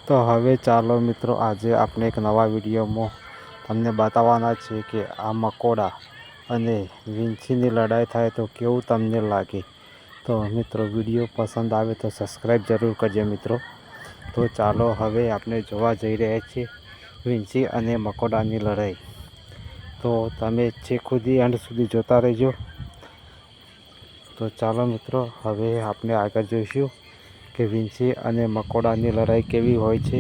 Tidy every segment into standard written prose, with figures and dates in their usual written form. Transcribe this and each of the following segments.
તો હવે ચાલો મિત્રો, આજે આપણે એક નવા વિડીયોમાં તમને બતાવવાના છે કે આ મકોડા અને વીંછીની લડાઈ થાય તો કેવું તમને લાગે. તો મિત્રો, વિડીયો પસંદ આવે તો સબસ્ક્રાઈબ જરૂર કરજો મિત્રો. તો ચાલો હવે આપણે જોવા જઈ રહ્યા છીએ વીંછી અને મકોડાની લડાઈ. તો તમે છેક સુધી એન્ડ સુધી જોતા રહેજો. તો ચાલો મિત્રો, હવે આપણે આગળ જોઈશું કે વીંછી અને મકોડાની લડાઈ કેવી હોય છે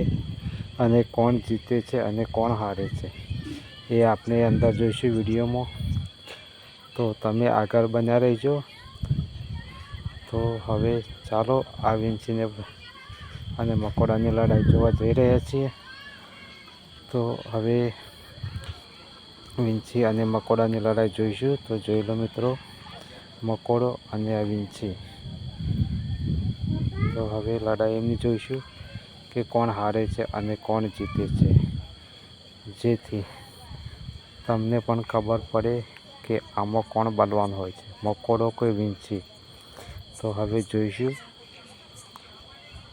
અને કોણ જીતે છે અને કોણ હારે છે એ આપણે અંદર જોઈશું વિડીયોમાં. તો તમે આગળ બન્યા રહેજો. તો હવે ચાલો આ વીંછીને અને મકોડાની લડાઈ જોવા જઈ રહ્યા છીએ. તો હવે વીંછી અને મકોડાની લડાઈ જોઈશું. તો જોઈ લો મિત્રો, મકોડો અને આ વીંછી. તો હવે લડાઈ એમની જોઈશું કે કોણ હારે છે અને કોણ જીતે છે, જેથી તમને પણ ખબર પડે કે આમાં કોણ બલવાન હોય છે, મકોડો કે વીંછી. તો હવે જોઈશું.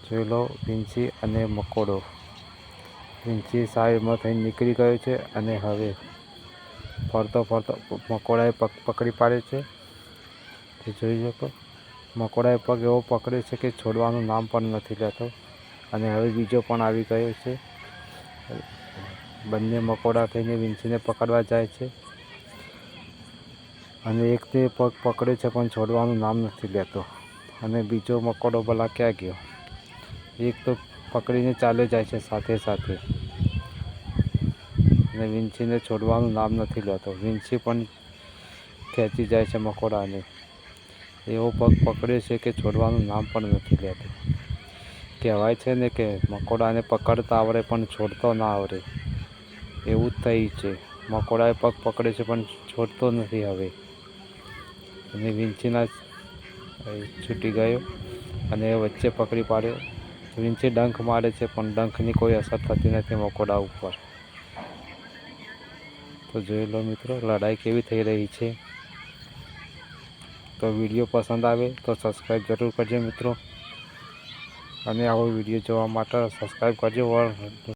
જોઈ લો, વીંછી અને મકોડો. વીંછી સાઈડમાં થઈને નીકળી ગયો છે અને હવે ફરતો ફરતો મકોડાએ પગ પકડી પાડ્યો છે. તો જોઈ શકો, મકોડાએ પગ એવો પકડ્યો છે કે છોડવાનું નામ પણ નથી લેતો. અને હવે બીજો પણ આવી ગયો છે. બંને મકોડા થઈને વીંછીને પકડવા જાય છે અને એક તે પગ પકડે છે પણ છોડવાનું નામ નથી લેતો. અને બીજો મકોડો ભલા ક્યાં ગયો? એક તો પકડીને ચાલ્યો જાય છે સાથે સાથે અને વીંછીને છોડવાનું નામ નથી લેતો. વીંછી પણ ખેંચી જાય છે મકોડાને. એવો પગ પકડ્યો છે કે છોડવાનું નામ પણ નથી લેતો. કહેવાય છે ને કે મકોડાને પકડતા આવડે પણ છોડતો ના આવડે, એવું જ થયું છે. મકોડાએ પગ પકડે છે પણ છોડતો નથી હવે. અને વીંછીના છૂટી ગયો અને વચ્ચે પકડી પાડ્યો. વીંછી ડંખ મારે છે પણ ડંખની કોઈ અસર થતી નથી મકોડા ઉપર. તો જોઈ લો મિત્રો, લડાઈ કેવી થઈ રહી છે. તો વિડીયો પસંદ આવે તો સબસ્ક્રાઈબ જરૂર કરજો મિત્રો. અને આવો વિડીયો જોવા માટે સબસ્ક્રાઈબ કરજો.